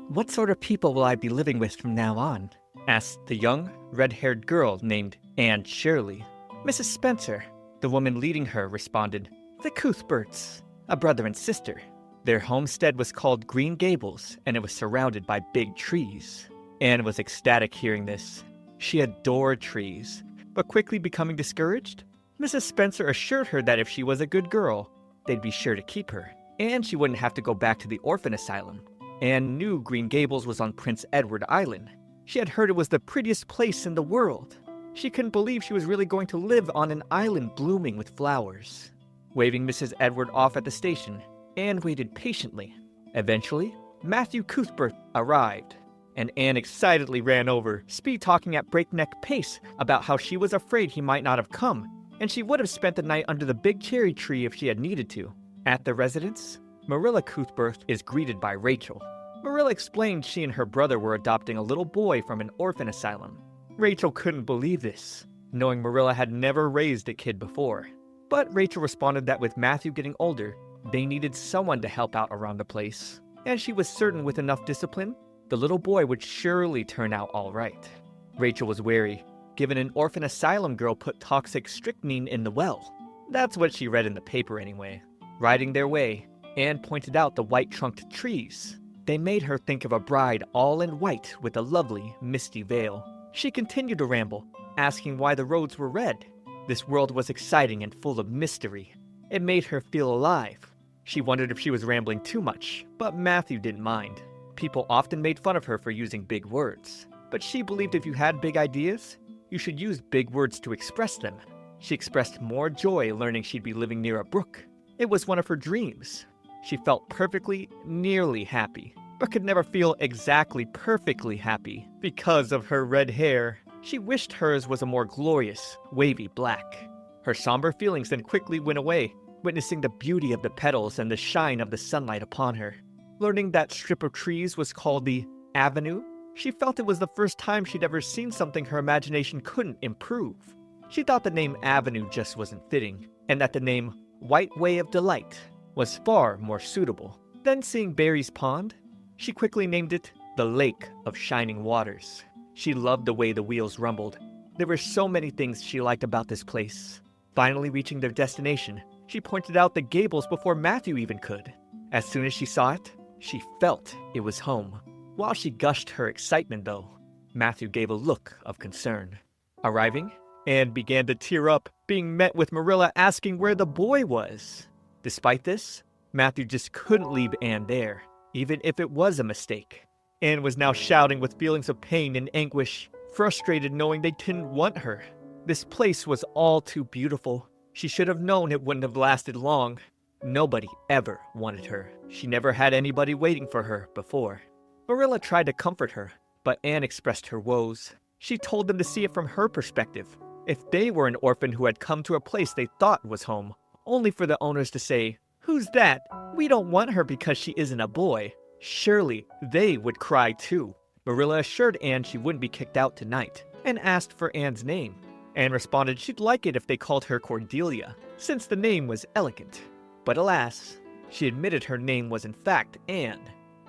"What sort of people will I be living with from now on?" asked the young, red-haired girl named Anne Shirley. "Mrs. Spencer," the woman leading her, responded, "the Cuthberts, a brother and sister." Their homestead was called Green Gables, and it was surrounded by big trees. Anne was ecstatic hearing this. She adored trees, but quickly becoming discouraged, Mrs. Spencer assured her that if she was a good girl, they'd be sure to keep her, and she wouldn't have to go back to the orphan asylum. Anne knew Green Gables was on Prince Edward Island. She had heard it was the prettiest place in the world. She couldn't believe she was really going to live on an island blooming with flowers. Waving Mrs. Edward off at the station, Anne waited patiently. Eventually, Matthew Cuthbert arrived, and Anne excitedly ran over, speed-talking at breakneck pace about how she was afraid he might not have come, and she would have spent the night under the big cherry tree if she had needed to. At the residence, Marilla Cuthbert is greeted by Rachel. Marilla explained she and her brother were adopting a little boy from an orphan asylum. Rachel couldn't believe this, knowing Marilla had never raised a kid before. But Rachel responded that with Matthew getting older, they needed someone to help out around the place, and she was certain with enough discipline, the little boy would surely turn out all right. Rachel was wary, given an orphan asylum girl put toxic strychnine in the well. That's what she read in the paper anyway. Riding their way, Anne pointed out the white-trunked trees. They made her think of a bride all in white with a lovely, misty veil. She continued to ramble, asking why the roads were red. This world was exciting and full of mystery. It made her feel alive. She wondered if she was rambling too much, but Matthew didn't mind. People often made fun of her for using big words, but she believed if you had big ideas, you should use big words to express them. She expressed more joy learning she'd be living near a brook. It was one of her dreams. She felt perfectly, nearly happy, but could never feel exactly perfectly happy because of her red hair. She wished hers was a more glorious, wavy black. Her somber feelings then quickly went away, witnessing the beauty of the petals and the shine of the sunlight upon her. Learning that strip of trees was called the Avenue, she felt it was the first time she'd ever seen something her imagination couldn't improve. She thought the name Avenue just wasn't fitting, and that the name White Way of Delight was far more suitable. Then seeing Barry's Pond, she quickly named it the Lake of Shining Waters. She loved the way the wheels rumbled. There were so many things she liked about this place. Finally reaching their destination, she pointed out the Gables before Matthew even could. As soon as she saw it, she felt it was home. While she gushed her excitement though, Matthew gave a look of concern. Arriving, Anne began to tear up, being met with Marilla asking where the boy was. Despite this, Matthew just couldn't leave Anne there, even if it was a mistake. Anne was now shouting with feelings of pain and anguish, frustrated knowing they didn't want her. This place was all too beautiful. She should have known it wouldn't have lasted long. Nobody ever wanted her. She never had anybody waiting for her before. Marilla tried to comfort her, but Anne expressed her woes. She told them to see it from her perspective. If they were an orphan who had come to a place they thought was home, only for the owners to say, "Who's that? We don't want her because she isn't a boy," surely they would cry too. Marilla assured Anne she wouldn't be kicked out tonight, and asked for Anne's name. Anne responded she'd like it if they called her Cordelia, since the name was elegant. But alas, she admitted her name was in fact Anne,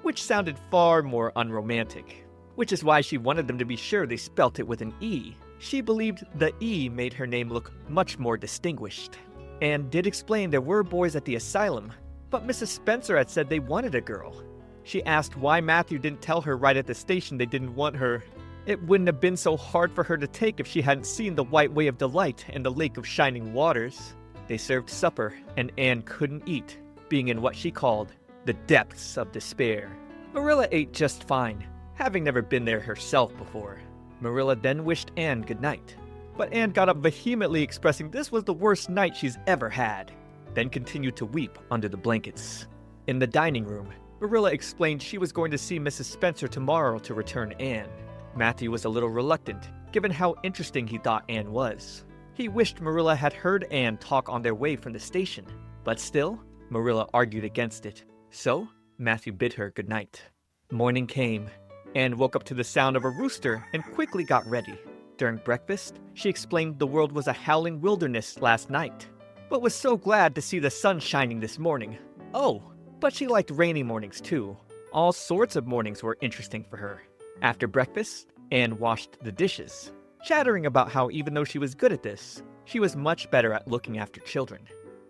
which sounded far more unromantic, which is why she wanted them to be sure they spelt it with an E. She believed the E made her name look much more distinguished. Anne did explain there were boys at the asylum, but Mrs. Spencer had said they wanted a girl. She asked why Matthew didn't tell her right at the station they didn't want her. It wouldn't have been so hard for her to take if she hadn't seen the White Way of Delight and the Lake of Shining Waters. They served supper, and Anne couldn't eat, being in what she called the depths of despair. Marilla ate just fine, having never been there herself before. Marilla then wished Anne good night, but Anne got up vehemently expressing this was the worst night she's ever had, then continued to weep under the blankets. In the dining room, Marilla explained she was going to see Mrs. Spencer tomorrow to return Anne. Matthew was a little reluctant, given how interesting he thought Anne was. He wished Marilla had heard Anne talk on their way from the station, but still, Marilla argued against it. So, Matthew bid her good night. Morning came. Anne woke up to the sound of a rooster and quickly got ready. During breakfast, she explained the world was a howling wilderness last night, but was so glad to see the sun shining this morning. Oh, but she liked rainy mornings too. All sorts of mornings were interesting for her. After breakfast, Anne washed the dishes, chattering about how even though she was good at this, she was much better at looking after children,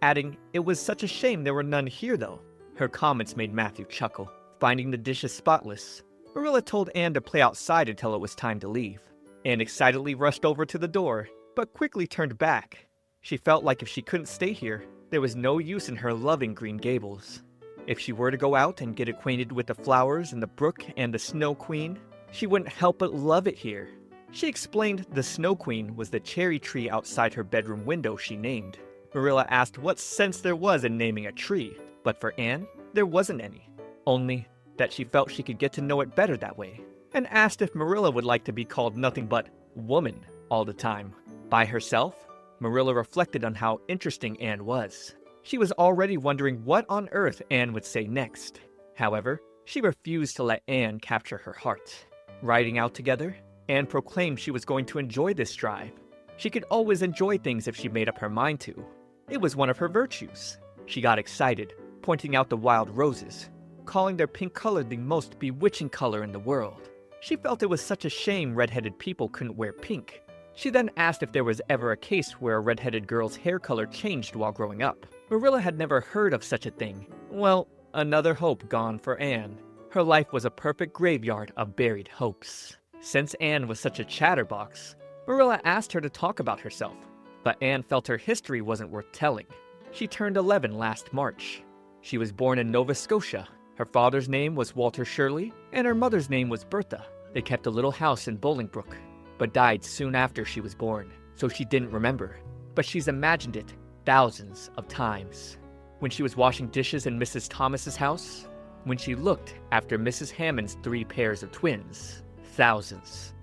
adding it was such a shame there were none here though. Her comments made Matthew chuckle. Finding the dishes spotless, Marilla told Anne to play outside until it was time to leave. Anne excitedly rushed over to the door, but quickly turned back. She felt like if she couldn't stay here, there was no use in her loving Green Gables. If she were to go out and get acquainted with the flowers and the brook and the Snow Queen, she wouldn't help but love it here. She explained the Snow Queen was the cherry tree outside her bedroom window she named. Marilla asked what sense there was in naming a tree, but for Anne, there wasn't any. Only that she felt she could get to know it better that way, and asked if Marilla would like to be called nothing but woman all the time. By herself, Marilla reflected on how interesting Anne was. She was already wondering what on earth Anne would say next. However, she refused to let Anne capture her heart. Riding out together, Anne proclaimed she was going to enjoy this drive. She could always enjoy things if she made up her mind to. It was one of her virtues. She got excited, pointing out the wild roses, calling their pink color the most bewitching color in the world. She felt it was such a shame redheaded people couldn't wear pink. She then asked if there was ever a case where a redheaded girl's hair color changed while growing up. Marilla had never heard of such a thing. Well, another hope gone for Anne. Her life was a perfect graveyard of buried hopes. Since Anne was such a chatterbox, Marilla asked her to talk about herself, but Anne felt her history wasn't worth telling. She turned 11 last March. She was born in Nova Scotia. Her father's name was Walter Shirley, and her mother's name was Bertha. They kept a little house in Bolingbrook, but died soon after she was born, so she didn't remember. But she's imagined it thousands of times. When she was washing dishes in Mrs. Thomas's house, when she looked after Mrs. Hammond's 3 pairs of twins, thousands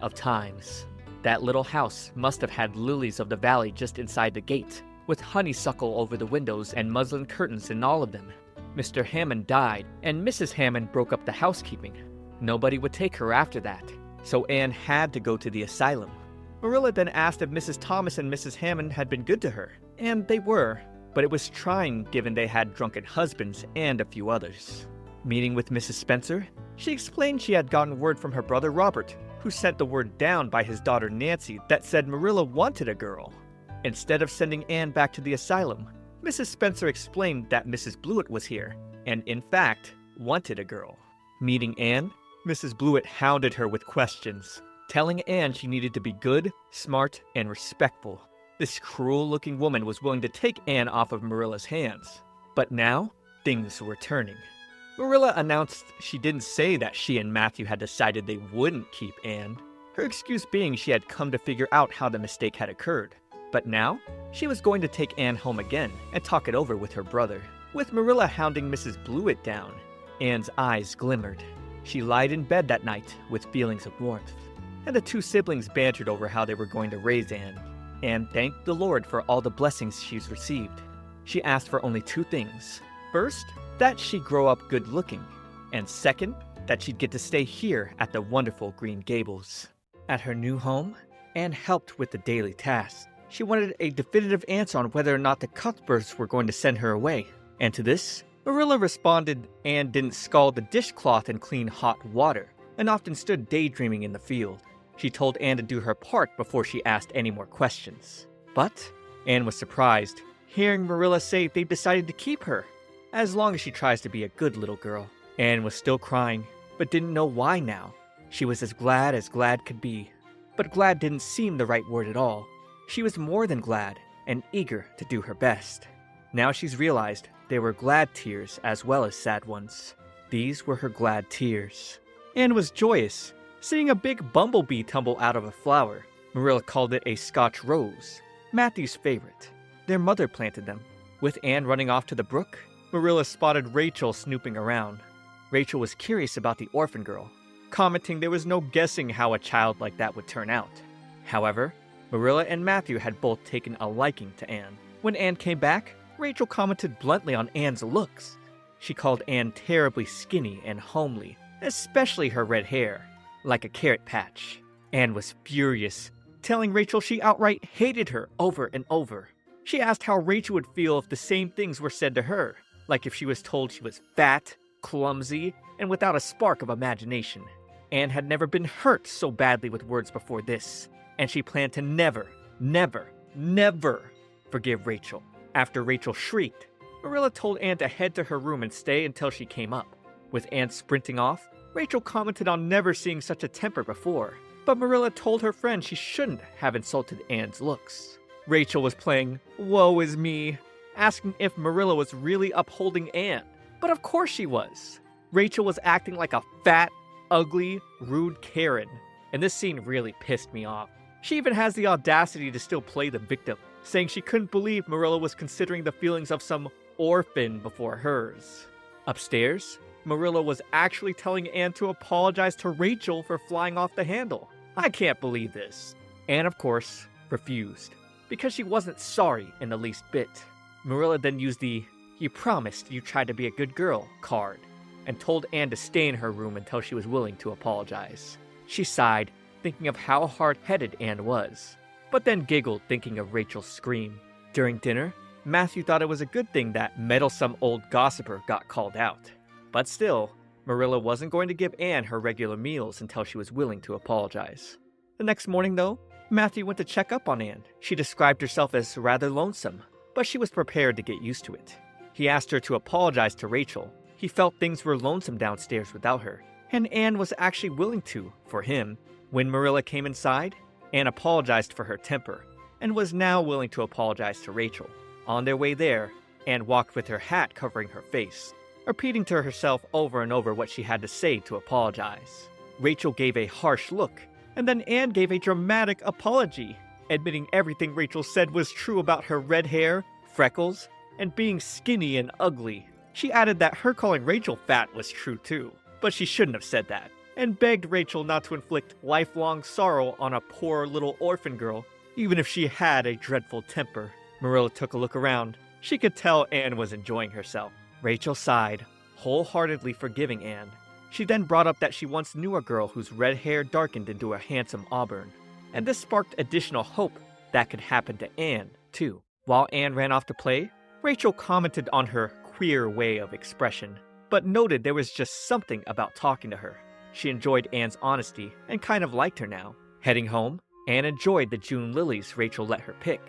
of times. That little house must have had lilies of the valley just inside the gate, with honeysuckle over the windows and muslin curtains in all of them. Mr. Hammond died, and Mrs. Hammond broke up the housekeeping. Nobody would take her after that, so Anne had to go to the asylum. Marilla then asked if Mrs. Thomas and Mrs. Hammond had been good to her, and they were, but it was trying given they had drunken husbands and a few others. Meeting with Mrs. Spencer, she explained she had gotten word from her brother Robert, who sent the word down by his daughter Nancy that said Marilla wanted a girl. Instead of sending Anne back to the asylum, Mrs. Spencer explained that Mrs. Blewett was here, and in fact, wanted a girl. Meeting Anne, Mrs. Blewett hounded her with questions, telling Anne she needed to be good, smart, and respectful. This cruel-looking woman was willing to take Anne off of Marilla's hands. But now, things were turning. Marilla announced she didn't say that she and Matthew had decided they wouldn't keep Anne, her excuse being she had come to figure out how the mistake had occurred. But now, she was going to take Anne home again and talk it over with her brother. With Marilla hounding Mrs. Blewett down, Anne's eyes glimmered. She lied in bed that night with feelings of warmth, and the 2 siblings bantered over how they were going to raise Anne. Anne thanked the Lord for all the blessings she's received. She asked for only 2 things. First, that she'd grow up good-looking, and second, that she'd get to stay here at the wonderful Green Gables. At her new home, Anne helped with the daily tasks. She wanted a definitive answer on whether or not the Cuthberts were going to send her away. And to this, Marilla responded Anne didn't scald the dishcloth and clean hot water, and often stood daydreaming in the field. She told Anne to do her part before she asked any more questions. But Anne was surprised, hearing Marilla say they decided to keep her, as long as she tries to be a good little girl. Anne was still crying, but didn't know why now. She was as glad could be. But glad didn't seem the right word at all. She was more than glad, and eager to do her best. Now she's realized there were glad tears as well as sad ones. These were her glad tears. Anne was joyous, seeing a big bumblebee tumble out of a flower. Marilla called it a Scotch rose, Matthew's favorite. Their mother planted them. With Anne running off to the brook, Marilla spotted Rachel snooping around. Rachel was curious about the orphan girl, commenting there was no guessing how a child like that would turn out. However, Marilla and Matthew had both taken a liking to Anne. When Anne came back, Rachel commented bluntly on Anne's looks. She called Anne terribly skinny and homely, especially her red hair, like a carrot patch. Anne was furious, telling Rachel she outright hated her over and over. She asked how Rachel would feel if the same things were said to her, like if she was told she was fat, clumsy, and without a spark of imagination. Anne had never been hurt so badly with words before this, and she planned to never, never, never forgive Rachel. After Rachel shrieked, Marilla told Anne to head to her room and stay until she came up. With Anne sprinting off, Rachel commented on never seeing such a temper before, but Marilla told her friend she shouldn't have insulted Anne's looks. Rachel was playing woe is me, asking if Marilla was really upholding Anne, but of course she was. Rachel was acting like a fat, ugly, rude Karen, and this scene really pissed me off. She even has the audacity to still play the victim, saying she couldn't believe Marilla was considering the feelings of some orphan before hers. Upstairs, Marilla was actually telling Anne to apologize to Rachel for flying off the handle. I can't believe this. Anne, of course, refused, because she wasn't sorry in the least bit. Marilla then used the "you promised you tried to be a good girl" card, and told Anne to stay in her room until she was willing to apologize. She sighed, thinking of how hard-headed Anne was, but then giggled thinking of Rachel's scream. During dinner, Matthew thought it was a good thing that meddlesome old gossiper got called out. But still, Marilla wasn't going to give Anne her regular meals until she was willing to apologize. The next morning, though, Matthew went to check up on Anne. She described herself as rather lonesome, but she was prepared to get used to it. He asked her to apologize to Rachel. He felt things were lonesome downstairs without her, and Anne was actually willing to, for him. When Marilla came inside, Anne apologized for her temper, and was now willing to apologize to Rachel. On their way there, Anne walked with her hat covering her face, repeating to herself over and over what she had to say to apologize. Rachel gave a harsh look, and then Anne gave a dramatic apology, admitting everything Rachel said was true about her red hair, freckles, and being skinny and ugly. She added that her calling Rachel fat was true too, but she shouldn't have said that, and begged Rachel not to inflict lifelong sorrow on a poor little orphan girl, even if she had a dreadful temper. Marilla took a look around. She could tell Anne was enjoying herself. Rachel sighed, wholeheartedly forgiving Anne. She then brought up that she once knew a girl whose red hair darkened into a handsome auburn, and this sparked additional hope that could happen to Anne, too. While Anne ran off to play, Rachel commented on her queer way of expression, but noted there was just something about talking to her. She enjoyed Anne's honesty and kind of liked her now. Heading home, Anne enjoyed the June lilies Rachel let her pick.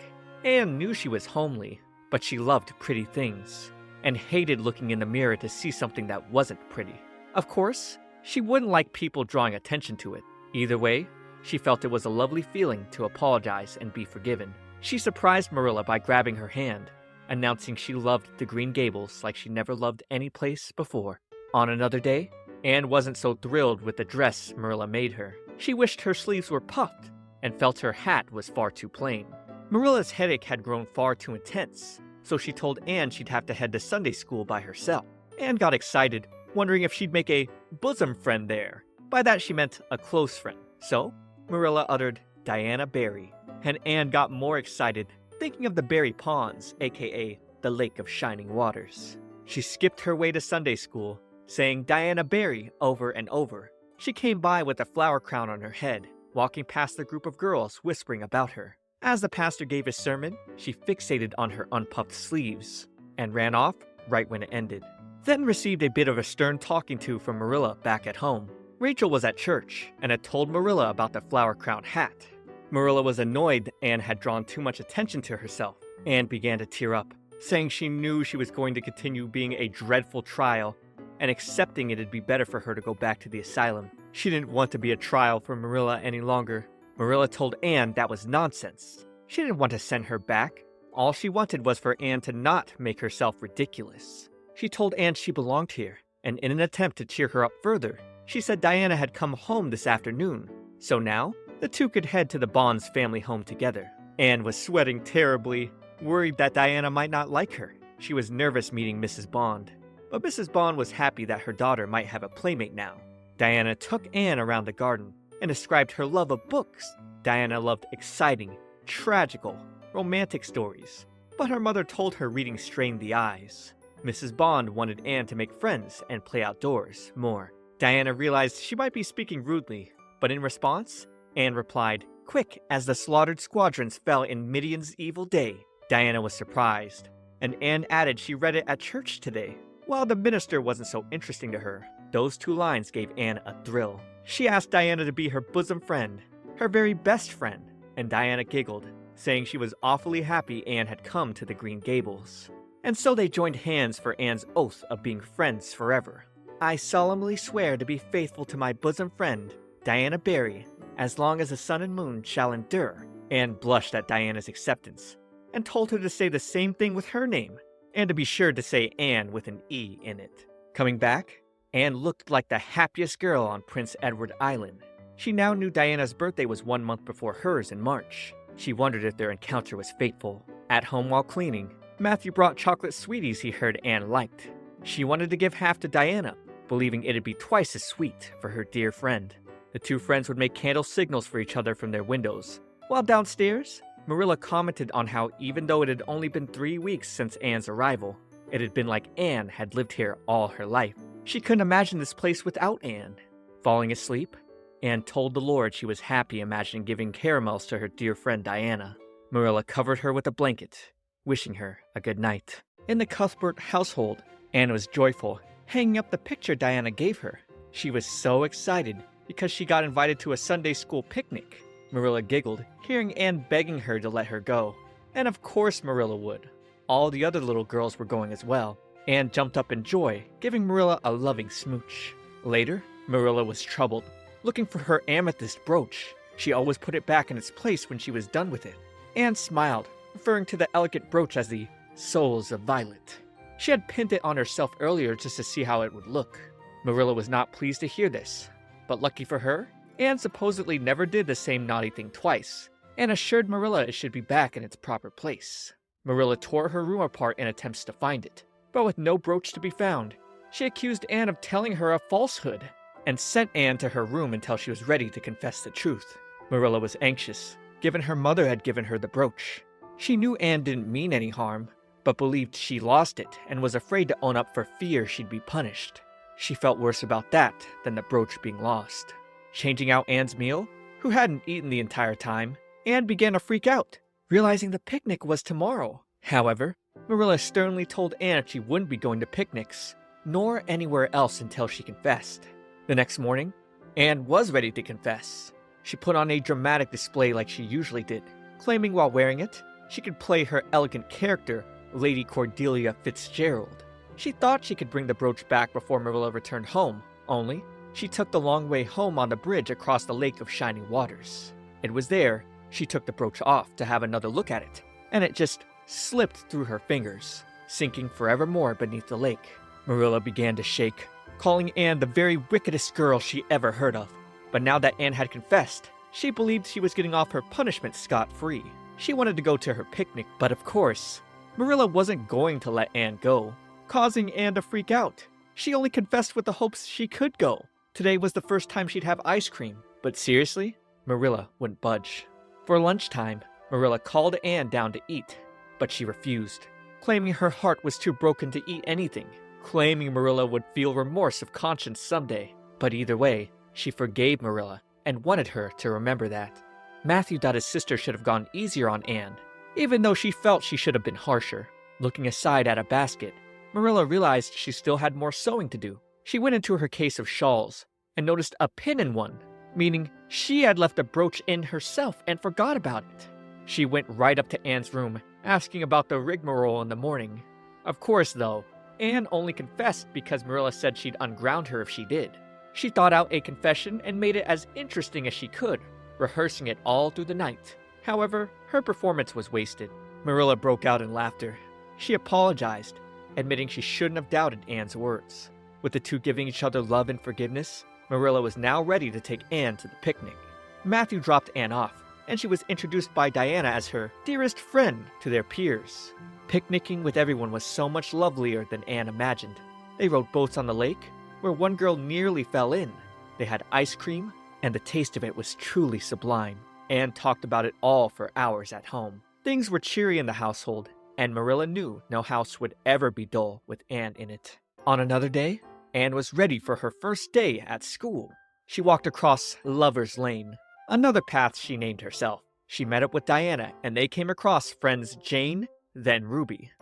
Anne knew she was homely, but she loved pretty things, and hated looking in the mirror to see something that wasn't pretty. Of course, she wouldn't like people drawing attention to it. Either way, she felt it was a lovely feeling to apologize and be forgiven. She surprised Marilla by grabbing her hand, announcing she loved the Green Gables like she never loved any place before. On another day, Anne wasn't so thrilled with the dress Marilla made her. She wished her sleeves were puffed and felt her hat was far too plain. Marilla's headache had grown far too intense, so she told Anne she'd have to head to Sunday school by herself. Anne got excited, wondering if she'd make a bosom friend there. By that she meant a close friend. So, Marilla uttered Diana Barry, and Anne got more excited, thinking of the Barry Ponds, aka the Lake of Shining Waters. She skipped her way to Sunday school, saying Diana Barry over and over. She came by with a flower crown on her head, walking past the group of girls whispering about her. As the pastor gave his sermon, she fixated on her unpuffed sleeves, and ran off right when it ended. Then received a bit of a stern talking to from Marilla back at home. Rachel was at church, and had told Marilla about the flower crown hat. Marilla was annoyed that Anne had drawn too much attention to herself, and began to tear up, saying she knew she was going to continue being a dreadful trial, and accepting it'd be better for her to go back to the asylum. She didn't want to be a trial for Marilla any longer. Marilla told Anne that was nonsense. She didn't want to send her back. All she wanted was for Anne to not make herself ridiculous. She told Anne she belonged here, and in an attempt to cheer her up further, she said Diana had come home this afternoon, so now the two could head to the Bonds family home together. Anne was sweating terribly, worried that Diana might not like her. She was nervous meeting Mrs. Bond, but Mrs. Bond was happy that her daughter might have a playmate now. Diana took Anne around the garden and described her love of books. Diana loved exciting, tragical, romantic stories, but her mother told her reading strained the eyes. Mrs. Bond wanted Anne to make friends and play outdoors more. Diana realized she might be speaking rudely, but in response, Anne replied, "Quick as the slaughtered squadrons fell in Midian's evil day." Diana was surprised, and Anne added she read it at church today. While the minister wasn't so interesting to her, those 2 lines gave Anne a thrill. She asked Diana to be her bosom friend, her very best friend, and Diana giggled, saying she was awfully happy Anne had come to the Green Gables. And so they joined hands for Anne's oath of being friends forever. "I solemnly swear to be faithful to my bosom friend, Diana Barry, as long as the sun and moon shall endure." Anne blushed at Diana's acceptance, and told her to say the same thing with her name, and to be sure to say Anne with an E in it. Coming back, Anne looked like the happiest girl on Prince Edward Island. She now knew Diana's birthday was 1 month before hers in March. She wondered if their encounter was fateful. At home while cleaning, Matthew brought chocolate sweeties he heard Anne liked. She wanted to give half to Diana, believing it'd be twice as sweet for her dear friend. The 2 friends would make candle signals for each other from their windows. While downstairs, Marilla commented on how even though it had only been 3 weeks since Anne's arrival, it had been like Anne had lived here all her life. She couldn't imagine this place without Anne. Falling asleep, Anne told the Lord she was happy imagining giving caramels to her dear friend Diana. Marilla covered her with a blanket, wishing her a good night. In the Cuthbert household, Anne was joyful, hanging up the picture Diana gave her. She was so excited because she got invited to a Sunday school picnic. Marilla giggled, hearing Anne begging her to let her go. And of course Marilla would. All the other little girls were going as well. Anne jumped up in joy, giving Marilla a loving smooch. Later, Marilla was troubled, looking for her amethyst brooch. She always put it back in its place when she was done with it. Anne smiled, referring to the elegant brooch as the Souls of Violet. She had pinned it on herself earlier just to see how it would look. Marilla was not pleased to hear this, but lucky for her, Anne supposedly never did the same naughty thing twice, and assured Marilla it should be back in its proper place. Marilla tore her room apart in attempts to find it, but with no brooch to be found, she accused Anne of telling her a falsehood, and sent Anne to her room until she was ready to confess the truth. Marilla was anxious, given her mother had given her the brooch. She knew Anne didn't mean any harm, but believed she lost it and was afraid to own up for fear she'd be punished. She felt worse about that than the brooch being lost. Changing out Anne's meal, who hadn't eaten the entire time, Anne began to freak out, realizing the picnic was tomorrow. However, Marilla sternly told Anne she wouldn't be going to picnics, nor anywhere else until she confessed. The next morning, Anne was ready to confess. She put on a dramatic display like she usually did, claiming while wearing it, she could play her elegant character, Lady Cordelia Fitzgerald. She thought she could bring the brooch back before Marilla returned home, only she took the long way home on the bridge across the Lake of Shining Waters. It was there she took the brooch off to have another look at it, and it just slipped through her fingers, sinking forevermore beneath the lake. Marilla began to shake, calling Anne the very wickedest girl she ever heard of. But now that Anne had confessed, she believed she was getting off her punishment scot-free. She wanted to go to her picnic, but of course, Marilla wasn't going to let Anne go, causing Anne to freak out. She only confessed with the hopes she could go. Today was the first time she'd have ice cream, but seriously, Marilla wouldn't budge. For lunchtime, Marilla called Anne down to eat, but she refused, claiming her heart was too broken to eat anything, claiming Marilla would feel remorse of conscience someday. But either way, she forgave Marilla and wanted her to remember that. Matthew thought his sister should have gone easier on Anne, even though she felt she should have been harsher. Looking aside at a basket, Marilla realized she still had more sewing to do. She went into her case of shawls and noticed a pin in one, meaning she had left a brooch in herself and forgot about it. She went right up to Anne's room, asking about the rigmarole in the morning. Of course, though, Anne only confessed because Marilla said she'd unground her if she did. She thought out a confession and made it as interesting as she could, rehearsing it all through the night. However, her performance was wasted. Marilla broke out in laughter. She apologized, admitting she shouldn't have doubted Anne's words. With the two giving each other love and forgiveness, Marilla was now ready to take Anne to the picnic. Matthew dropped Anne off, and she was introduced by Diana as her dearest friend to their peers. Picnicking with everyone was so much lovelier than Anne imagined. They rode boats on the lake, where one girl nearly fell in. They had ice cream, and the taste of it was truly sublime. Anne talked about it all for hours at home. Things were cheery in the household, and Marilla knew no house would ever be dull with Anne in it. On another day, Anne was ready for her first day at school. She walked across Lover's Lane, another path she named herself. She met up with Diana, and they came across friends Jane, then Ruby.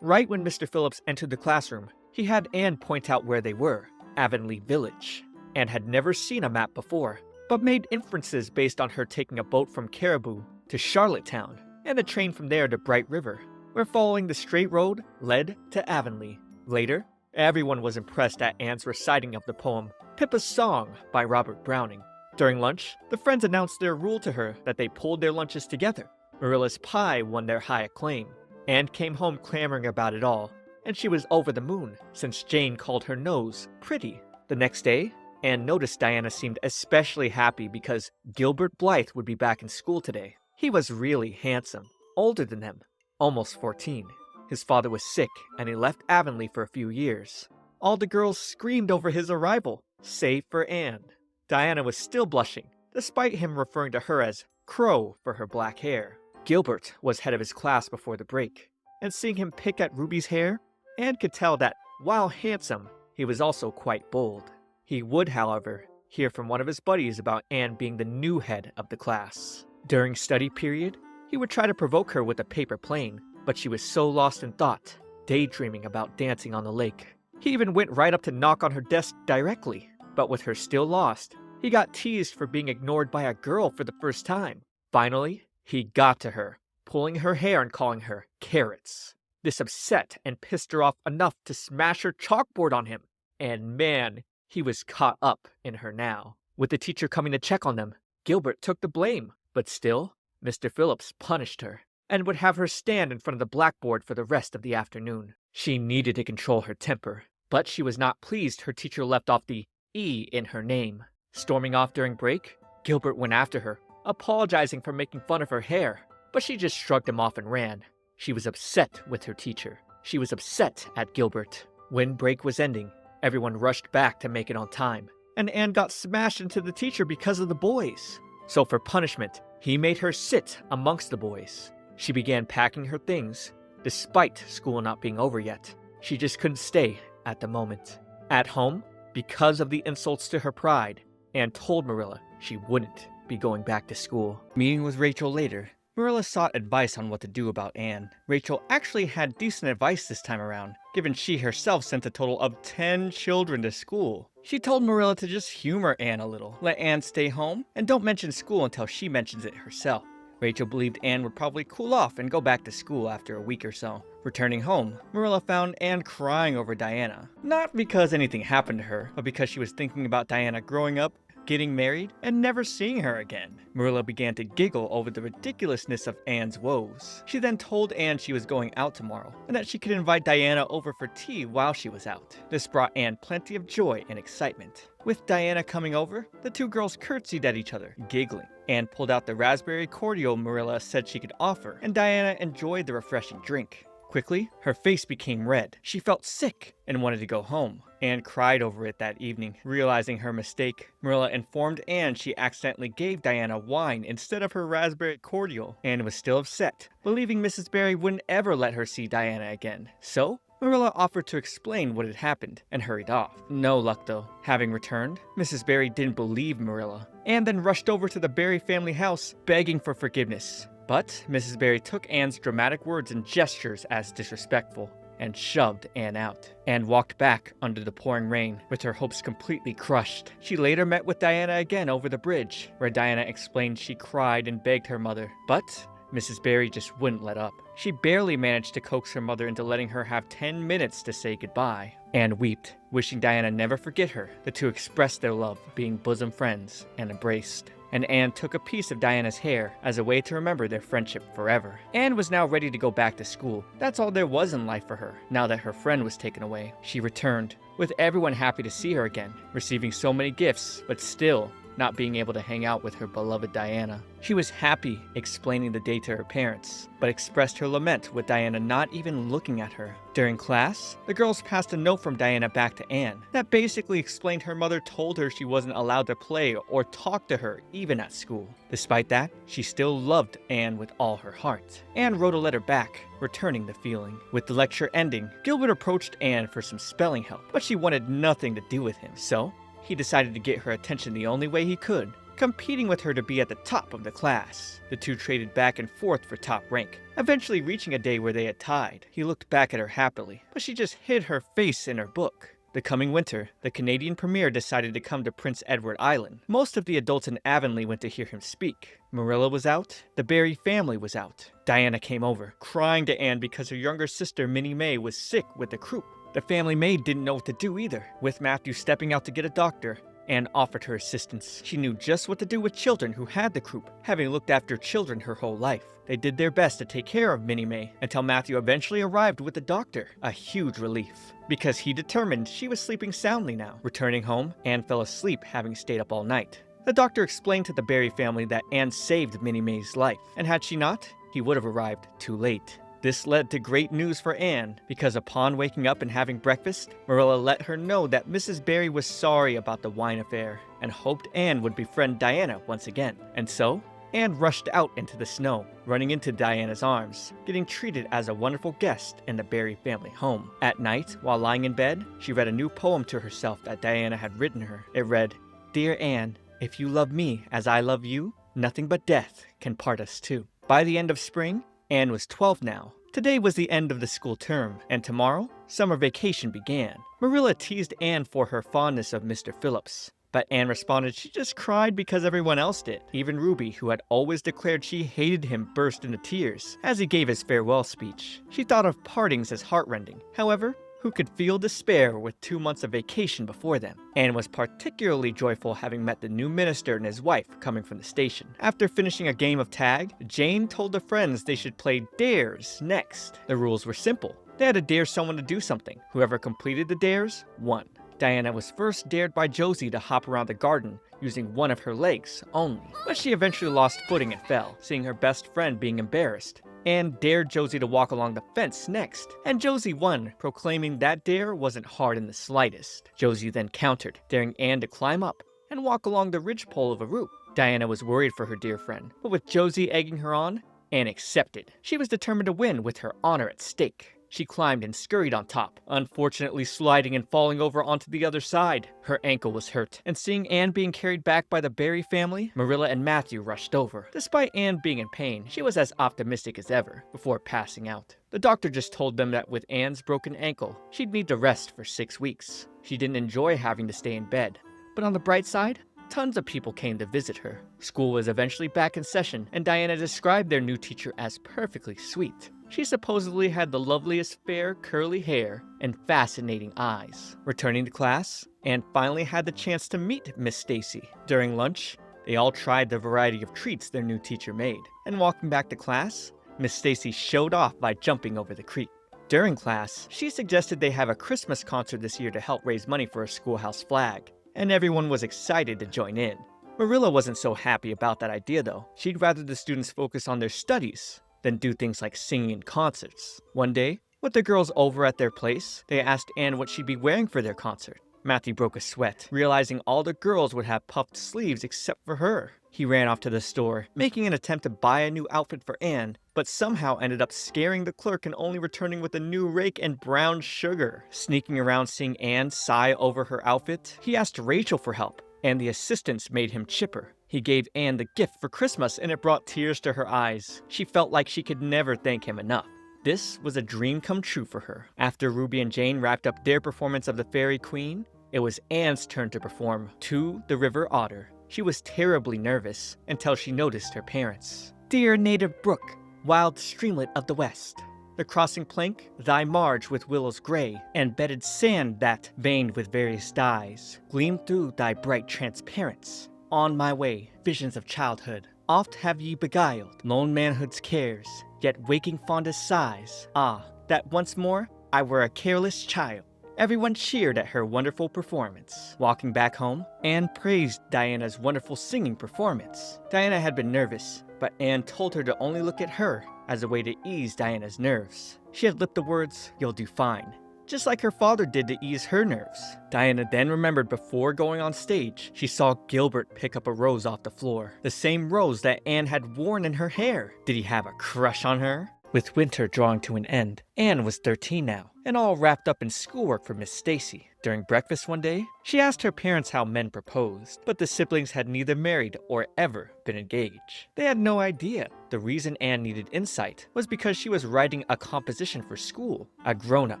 Right when Mr. Phillips entered the classroom, He had Anne point out where they were, Avonlea Village. Anne had never seen a map before, but made inferences based on her taking a boat from Caribou to Charlottetown, and a train from there to Bright River, where following the straight road led to Avonlea. Later, everyone was impressed at Anne's reciting of the poem Pippa's Song by Robert Browning. During lunch, the friends announced their rule to her that they pulled their lunches together. Marilla's pie won their high acclaim. Anne came home clamoring about it all, and she was over the moon since Jane called her nose pretty. The next day, Anne noticed Diana seemed especially happy because Gilbert Blythe would be back in school today. He was really handsome, older than them, almost 14. His father was sick, and he left Avonlea for a few years. All the girls screamed over his arrival, save for Anne. Diana was still blushing, despite him referring to her as Crow for her black hair. Gilbert was head of his class before the break, and seeing him pick at Ruby's hair, Anne could tell that, while handsome, he was also quite bold. He would, however, hear from one of his buddies about Anne being the new head of the class. During study period, he would try to provoke her with a paper plane, but she was so lost in thought, daydreaming about dancing on the lake. He even went right up to knock on her desk directly, but with her still lost, he got teased for being ignored by a girl for the first time. Finally, he got to her, pulling her hair and calling her Carrots. This upset and pissed her off enough to smash her chalkboard on him, and man, he was caught up in her now. With the teacher coming to check on them, Gilbert took the blame, but still, Mr. Phillips punished her and would have her stand in front of the blackboard for the rest of the afternoon. She needed to control her temper, but she was not pleased her teacher left off the E in her name. Storming off during break, Gilbert went after her, apologizing for making fun of her hair, but she just shrugged him off and ran. She was upset with her teacher. She was upset at Gilbert. When break was ending, everyone rushed back to make it on time, and Anne got smashed into the teacher because of the boys. So for punishment, he made her sit amongst the boys. She began packing her things, despite school not being over yet. She just couldn't stay at the moment. At home, because of the insults to her pride, Anne told Marilla she wouldn't be going back to school. Meeting with Rachel later, Marilla sought advice on what to do about Anne. Rachel actually had decent advice this time around, given she herself sent a total of 10 children to school. She told Marilla to just humor Anne a little, let Anne stay home, and don't mention school until she mentions it herself. Rachel believed Anne would probably cool off and go back to school after a week or so. Returning home, Marilla found Anne crying over Diana. Not because anything happened to her, but because she was thinking about Diana growing up, getting married, and never seeing her again. Marilla began to giggle over the ridiculousness of Anne's woes. She then told Anne she was going out tomorrow, and that she could invite Diana over for tea while she was out. This brought Anne plenty of joy and excitement. With Diana coming over, the two girls curtsied at each other, giggling. Anne pulled out the raspberry cordial Marilla said she could offer, and Diana enjoyed the refreshing drink. Quickly, her face became red. She felt sick and wanted to go home. Anne cried over it that evening, realizing her mistake. Marilla informed Anne she accidentally gave Diana wine instead of her raspberry cordial. Anne was still upset, believing Mrs. Barry wouldn't ever let her see Diana again. So, Marilla offered to explain what had happened and hurried off. No luck though. Having returned, Mrs. Barry didn't believe Marilla. Anne then rushed over to the Barry family house, begging for forgiveness. But Mrs. Barry took Anne's dramatic words and gestures as disrespectful and shoved Anne out. Anne walked back under the pouring rain, with her hopes completely crushed. She later met with Diana again over the bridge, where Diana explained she cried and begged her mother. But Mrs. Barry just wouldn't let up. She barely managed to coax her mother into letting her have 10 minutes to say goodbye. Anne wept, wishing Diana never forget her. The two expressed their love, being bosom friends, and embraced. And Anne took a piece of Diana's hair as a way to remember their friendship forever. Anne was now ready to go back to school. That's all there was in life for her, now that her friend was taken away. She returned, with everyone happy to see her again, receiving so many gifts, but still not being able to hang out with her beloved Diana. She was happy explaining the day to her parents, but expressed her lament with Diana not even looking at her. During class, the girls passed a note from Diana back to Anne that basically explained her mother told her she wasn't allowed to play or talk to her even at school. Despite that, she still loved Anne with all her heart. Anne wrote a letter back, returning the feeling. With the lecture ending, Gilbert approached Anne for some spelling help, but she wanted nothing to do with him, so he decided to get her attention the only way he could, competing with her to be at the top of the class. The two traded back and forth for top rank, eventually reaching a day where they had tied. He looked back at her happily, but she just hid her face in her book. The coming winter, the Canadian premier decided to come to Prince Edward Island. Most of the adults in Avonlea went to hear him speak. Marilla was out. The Barry family was out. Diana came over, crying to Anne because her younger sister Minnie May was sick with the croup. The family maid didn't know what to do either. With Matthew stepping out to get a doctor, Anne offered her assistance. She knew just what to do with children who had the croup, having looked after children her whole life. They did their best to take care of Minnie May until Matthew eventually arrived with the doctor, a huge relief, because he determined she was sleeping soundly now. Returning home, Anne fell asleep having stayed up all night. The doctor explained to the Barry family that Anne saved Minnie May's life, and had she not, he would have arrived too late. This led to great news for Anne, because upon waking up and having breakfast, Marilla let her know that Mrs. Barry was sorry about the wine affair, and hoped Anne would befriend Diana once again. And so, Anne rushed out into the snow, running into Diana's arms, getting treated as a wonderful guest in the Barry family home. At night, while lying in bed, she read a new poem to herself that Diana had written her. It read, "Dear Anne, if you love me as I love you, nothing but death can part us two." By the end of spring, Anne was 12 now. Today was the end of the school term, and tomorrow, summer vacation began. Marilla teased Anne for her fondness of Mr. Phillips, but Anne responded she just cried because everyone else did. Even Ruby, who had always declared she hated him, burst into tears as he gave his farewell speech. She thought of partings as heartrending. However, who could feel despair with 2 months of vacation before them? Anne was particularly joyful having met the new minister and his wife coming from the station. After finishing a game of tag, Jane told the friends they should play dares next. The rules were simple. They had to dare someone to do something. Whoever completed the dares won. Diana was first dared by Josie to hop around the garden using one of her legs only, but she eventually lost footing and fell, seeing her best friend being embarrassed. Anne dared Josie to walk along the fence next, and Josie won, proclaiming that dare wasn't hard in the slightest. Josie then countered, daring Anne to climb up and walk along the ridgepole of a root. Diana was worried for her dear friend, but with Josie egging her on, Anne accepted. She was determined to win with her honor at stake. She climbed and scurried on top, unfortunately sliding and falling over onto the other side. Her ankle was hurt, and seeing Anne being carried back by the Barry family, Marilla and Matthew rushed over. Despite Anne being in pain, she was as optimistic as ever, before passing out. The doctor just told them that with Anne's broken ankle, she'd need to rest for 6 weeks. She didn't enjoy having to stay in bed. But on the bright side, tons of people came to visit her. School was eventually back in session, and Diana described their new teacher as perfectly sweet. She supposedly had the loveliest fair curly hair and fascinating eyes. Returning to class, Anne finally had the chance to meet Miss Stacy. During lunch, they all tried the variety of treats their new teacher made. And walking back to class, Miss Stacy showed off by jumping over the creek. During class, she suggested they have a Christmas concert this year to help raise money for a schoolhouse flag, and everyone was excited to join in. Marilla wasn't so happy about that idea though. She'd rather the students focus on their studies than do things like singing in concerts. One day, with the girls over at their place, they asked Anne what she'd be wearing for their concert. Matthew broke a sweat, realizing all the girls would have puffed sleeves except for her. He ran off to the store, making an attempt to buy a new outfit for Anne, but somehow ended up scaring the clerk and only returning with a new rake and brown sugar. Sneaking around seeing Anne sigh over her outfit, he asked Rachel for help, and the assistants made him chipper. He gave Anne the gift for Christmas, and it brought tears to her eyes. She felt like she could never thank him enough. This was a dream come true for her. After Ruby and Jane wrapped up their performance of the Fairy Queen, it was Anne's turn to perform To the River Otter. She was terribly nervous until she noticed her parents. "Dear native brook, wild streamlet of the west, the crossing plank, thy marge with willows gray, and bedded sand that, veined with various dyes, gleamed through thy bright transparence. On my way, visions of childhood, oft have ye beguiled lone manhood's cares, yet waking fondest sighs. Ah, that once more I were a careless child." Everyone cheered at her wonderful performance. Walking back home, Anne praised Diana's wonderful singing performance. Diana had been nervous, but Anne told her to only look at her as a way to ease Diana's nerves. She had lipped the words, "You'll do fine," just like her father did to ease her nerves. Diana then remembered before going on stage, she saw Gilbert pick up a rose off the floor, the same rose that Anne had worn in her hair. Did he have a crush on her? With winter drawing to an end, Anne was 13 now, and all wrapped up in schoolwork for Miss Stacy. During breakfast one day, she asked her parents how men proposed, but the siblings had neither married or ever been engaged. They had no idea. The reason Anne needed insight was because she was writing a composition for school, a grown-up,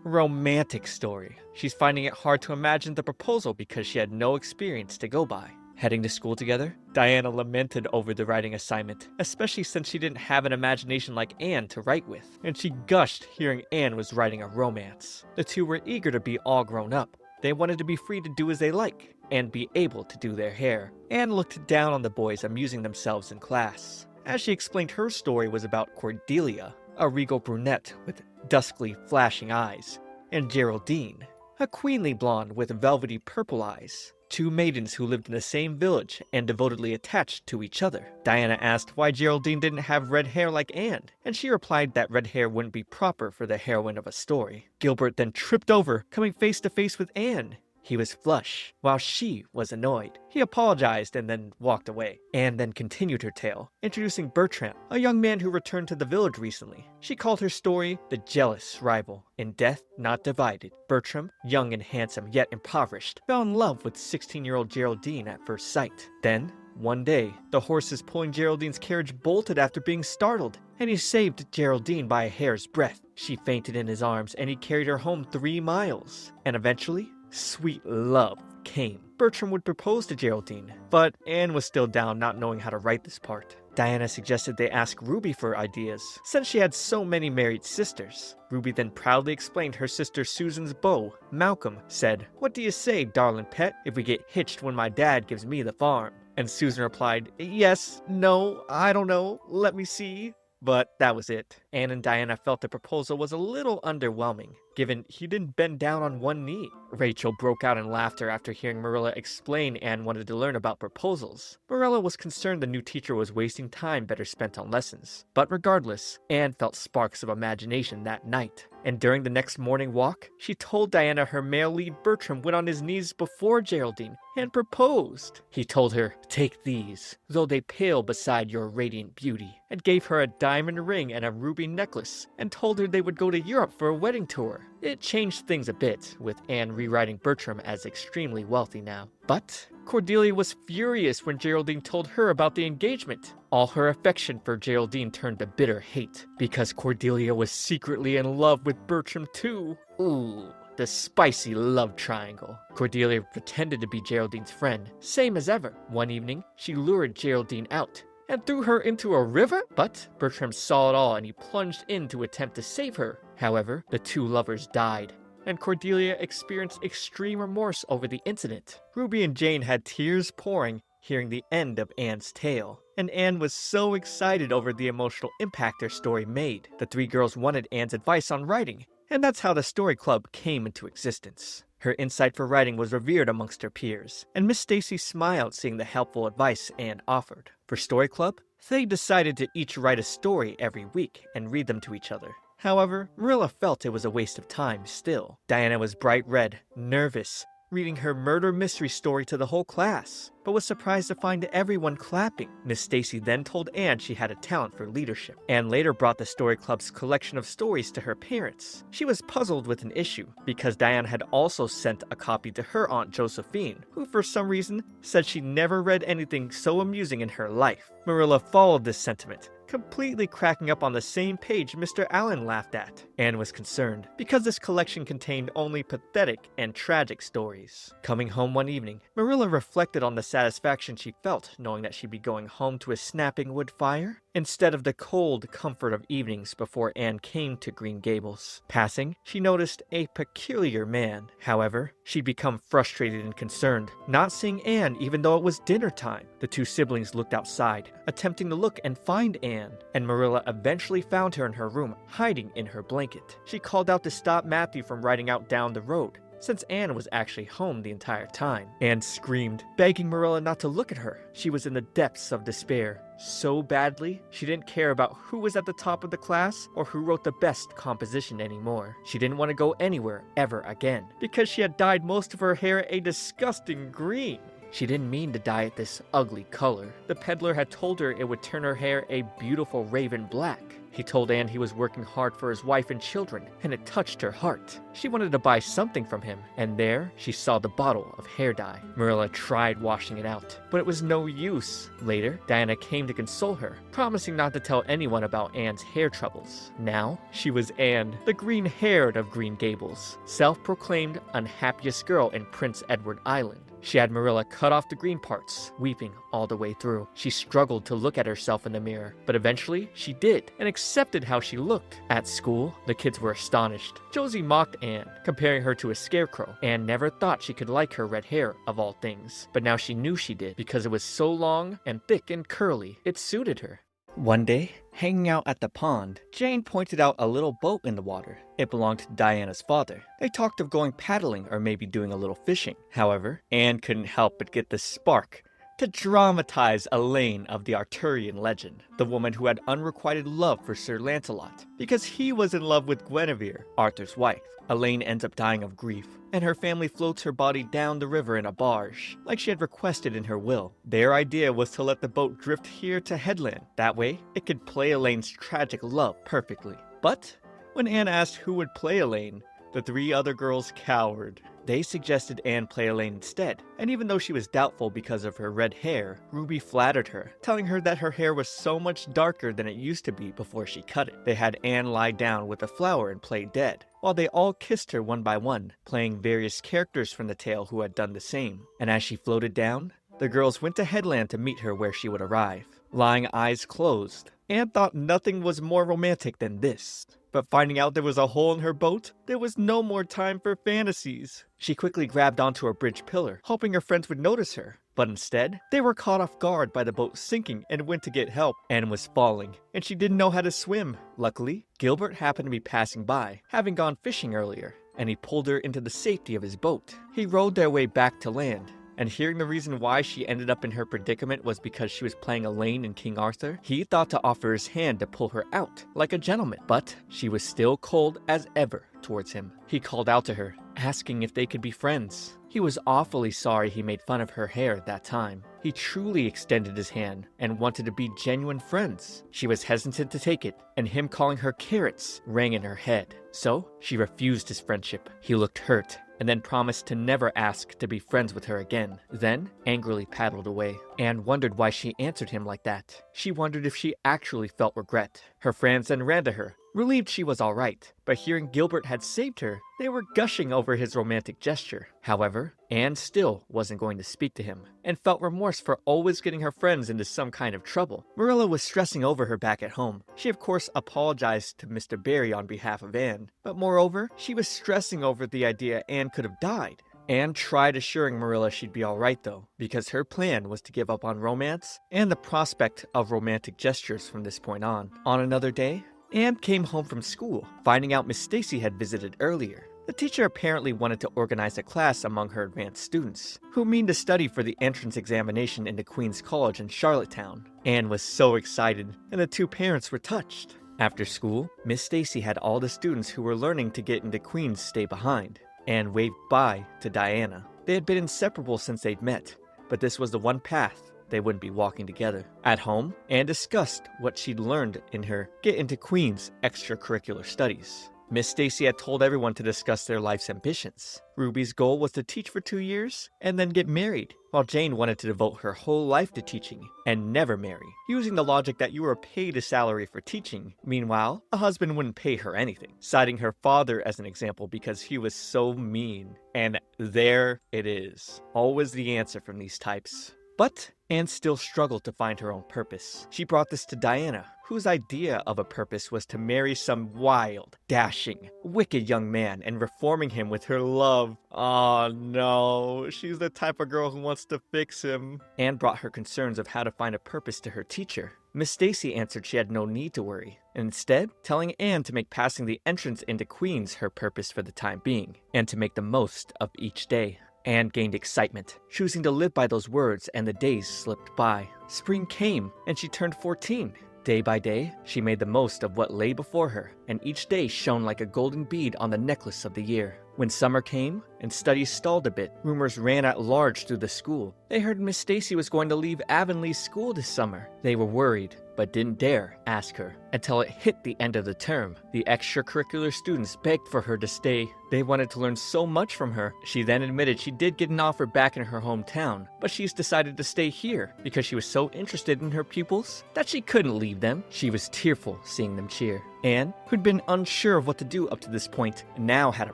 romantic story. She's finding it hard to imagine the proposal because she had no experience to go by. Heading to school together, Diana lamented over the writing assignment, especially since she didn't have an imagination like Anne to write with, and she gushed hearing Anne was writing a romance. The two were eager to be all grown up. They wanted to be free to do as they like, and be able to do their hair. Anne looked down on the boys amusing themselves in class. As she explained, her story was about Cordelia, a regal brunette with duskly flashing eyes, and Geraldine, a queenly blonde with velvety purple eyes. Two maidens who lived in the same village and devotedly attached to each other. Diana asked why Geraldine didn't have red hair like Anne, and she replied that red hair wouldn't be proper for the heroine of a story. Gilbert then tripped over, coming face to face with Anne. He was flush, while she was annoyed. He apologized and then walked away. Anne then continued her tale, introducing Bertram, a young man who returned to the village recently. She called her story The Jealous Rival. In death, not divided. Bertram, young and handsome yet impoverished, fell in love with 16-year-old Geraldine at first sight. Then, one day, the horses pulling Geraldine's carriage bolted after being startled, and he saved Geraldine by a hair's breadth. She fainted in his arms, and he carried her home 3 miles. And eventually, sweet love came. Bertram would propose to Geraldine, but Anne was still down, not knowing how to write this part. Diana suggested they ask Ruby for ideas, since she had so many married sisters. Ruby then proudly explained her sister Susan's beau. Malcolm said, "What do you say, darling pet, if we get hitched when my dad gives me the farm?" And Susan replied, "Yes, no, I don't know, let me see." But that was it. Anne and Diana felt the proposal was a little underwhelming, given he didn't bend down on one knee. Rachel broke out in laughter after hearing Marilla explain Anne wanted to learn about proposals. Marilla was concerned the new teacher was wasting time better spent on lessons. But regardless, Anne felt sparks of imagination that night. And during the next morning walk, she told Diana her male lead Bertram went on his knees before Geraldine and proposed. He told her, "Take these, though they pale beside your radiant beauty," and gave her a diamond ring and a ruby necklace, and told her they would go to Europe for a wedding tour. It changed things a bit, with Anne rewriting Bertram as extremely wealthy now. But Cordelia was furious when Geraldine told her about the engagement. All her affection for Geraldine turned to bitter hate, because Cordelia was secretly in love with Bertram too. Ooh, the spicy love triangle. Cordelia pretended to be Geraldine's friend, same as ever. One evening, she lured Geraldine out and threw her into a river, but Bertram saw it all and he plunged in to attempt to save her. However, the two lovers died, and Cordelia experienced extreme remorse over the incident. Ruby and Jane had tears pouring hearing the end of Anne's tale, and Anne was so excited over the emotional impact her story made. The 3 girls wanted Anne's advice on writing, and that's how the story club came into existence. Her insight for writing was revered amongst her peers, and Miss Stacy smiled seeing the helpful advice Anne offered. For story club, they decided to each write a story every week and read them to each other. However, Marilla felt it was a waste of time still. Diana was bright red, nervous, reading her murder mystery story to the whole class, but was surprised to find everyone clapping. Miss Stacy then told Anne she had a talent for leadership. Anne later brought the story club's collection of stories to her parents. She was puzzled with an issue, because Diane had also sent a copy to her Aunt Josephine, who for some reason said she never read anything so amusing in her life. Marilla followed this sentiment, completely cracking up on the same page Mr. Allen laughed at. Anne was concerned, because this collection contained only pathetic and tragic stories. Coming home one evening, Marilla reflected on the satisfaction she felt knowing that she'd be going home to a snapping wood fire, instead of the cold comfort of evenings before Anne came to Green Gables. Passing, she noticed a peculiar man. However, she'd become frustrated and concerned, not seeing Anne even though it was dinner time. The 2 siblings looked outside, attempting to look and find Anne, and Marilla eventually found her in her room, hiding in her blanket. She called out to stop Matthew from riding out down the road, since Anne was actually home the entire time. Anne screamed, begging Marilla not to look at her. She was in the depths of despair, so badly she didn't care about who was at the top of the class or who wrote the best composition anymore. She didn't want to go anywhere ever again, because she had dyed most of her hair a disgusting green. She didn't mean to dye it this ugly color. The peddler had told her it would turn her hair a beautiful raven black. He told Anne he was working hard for his wife and children, and it touched her heart. She wanted to buy something from him, and there she saw the bottle of hair dye. Marilla tried washing it out, but it was no use. Later, Diana came to console her, promising not to tell anyone about Anne's hair troubles. Now, she was Anne, the green-haired of Green Gables, self-proclaimed unhappiest girl in Prince Edward Island. She had Marilla cut off the green parts, weeping all the way through. She struggled to look at herself in the mirror, but eventually she did, and accepted how she looked. At school, the kids were astonished. Josie mocked Anne, comparing her to a scarecrow. Anne never thought she could like her red hair, of all things, but now she knew she did, because it was so long and thick and curly. It suited her. One day, hanging out at the pond, Jane pointed out a little boat in the water. It belonged to Diana's father. They talked of going paddling or maybe doing a little fishing. However, Anne couldn't help but get the spark to dramatize Elaine of the Arthurian legend, the woman who had unrequited love for Sir Lancelot, because he was in love with Guinevere, Arthur's wife. Elaine ends up dying of grief, and her family floats her body down the river in a barge, like she had requested in her will. Their idea was to let the boat drift here to headland. That way, it could play Elaine's tragic love perfectly. But when Anne asked who would play Elaine, the three other girls cowered. They suggested Anne play Elaine instead, and even though she was doubtful because of her red hair, Ruby flattered her, telling her that her hair was so much darker than it used to be before she cut it. They had Anne lie down with a flower and play dead, while they all kissed her one by one, playing various characters from the tale who had done the same. And as she floated down, the girls went to headland to meet her where she would arrive. Lying eyes closed, Anne thought nothing was more romantic than this. But finding out there was a hole in her boat, there was no more time for fantasies. She quickly grabbed onto a bridge pillar, hoping her friends would notice her. But instead, they were caught off guard by the boat sinking and went to get help. Anne was falling, and she didn't know how to swim. Luckily, Gilbert happened to be passing by, having gone fishing earlier, and he pulled her into the safety of his boat. He rowed their way back to land. And hearing the reason why she ended up in her predicament was because she was playing Elaine in King Arthur, he thought to offer his hand to pull her out, like a gentleman. But she was still cold as ever towards him. He called out to her, asking if they could be friends. He was awfully sorry he made fun of her hair at that time. He truly extended his hand and wanted to be genuine friends. She was hesitant to take it, and him calling her carrots rang in her head. So she refused his friendship. He looked hurt, and then promised to never ask to be friends with her again. Then angrily paddled away. Anne wondered why she answered him like that. She wondered if she actually felt regret. Her friends then ran to her, relieved she was alright, but hearing Gilbert had saved her, they were gushing over his romantic gesture. However, Anne still wasn't going to speak to him, and felt remorse for always getting her friends into some kind of trouble. Marilla was stressing over her back at home. She of course apologized to Mr. Barry on behalf of Anne, but moreover, she was stressing over the idea Anne could have died. Anne tried assuring Marilla she'd be alright though, because her plan was to give up on romance and the prospect of romantic gestures from this point on. On another day, Anne came home from school, finding out Miss Stacy had visited earlier. The teacher apparently wanted to organize a class among her advanced students, who mean to study for the entrance examination into Queen's College in Charlottetown. Anne was so excited, and the two parents were touched. After school, Miss Stacy had all the students who were learning to get into Queen's stay behind. Anne waved bye to Diana. They had been inseparable since they'd met, but this was the one path they wouldn't be walking together. At home, Anne discussed what she'd learned in her Get into Queen's extracurricular studies. Miss Stacy had told everyone to discuss their life's ambitions. Ruby's goal was to teach for 2 years and then get married, while Jane wanted to devote her whole life to teaching and never marry, using the logic that you were paid a salary for teaching. Meanwhile, a husband wouldn't pay her anything, citing her father as an example because he was so mean. And there it is. Always the answer from these types. But Anne still struggled to find her own purpose. She brought this to Diana, whose idea of a purpose was to marry some wild, dashing, wicked young man and reforming him with her love. Oh no, she's the type of girl who wants to fix him. Anne brought her concerns of how to find a purpose to her teacher. Miss Stacy answered she had no need to worry, instead telling Anne to make passing the entrance into Queen's her purpose for the time being, and to make the most of each day. Anne gained excitement, choosing to live by those words, and the days slipped by. Spring came, and she turned 14. Day by day, she made the most of what lay before her, and each day shone like a golden bead on the necklace of the year. When summer came, and studies stalled a bit, rumors ran at large through the school. They heard Miss Stacy was going to leave Avonlea school this summer. They were worried, but didn't dare ask her. until it hit the end of the term. The extracurricular students begged for her to stay. They wanted to learn so much from her. She then admitted she did get an offer back in her hometown, but she's decided to stay here because she was so interested in her pupils that she couldn't leave them. She was tearful seeing them cheer. Anne, who'd been unsure of what to do up to this point, now had a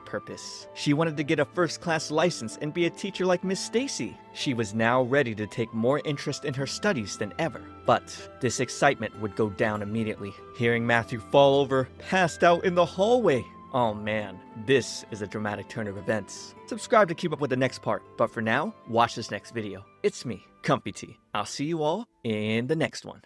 purpose. She wanted to get a first-class license and be a teacher like Miss Stacy. She was now ready to take more interest in her studies than ever. But this excitement would go down immediately, hearing Matthew fall over, passed out in the hallway. Oh man, this is a dramatic turn of events. Subscribe to keep up with the next part, but for now, watch this next video. It's me, ComfyTea. I'll see you all in the next one.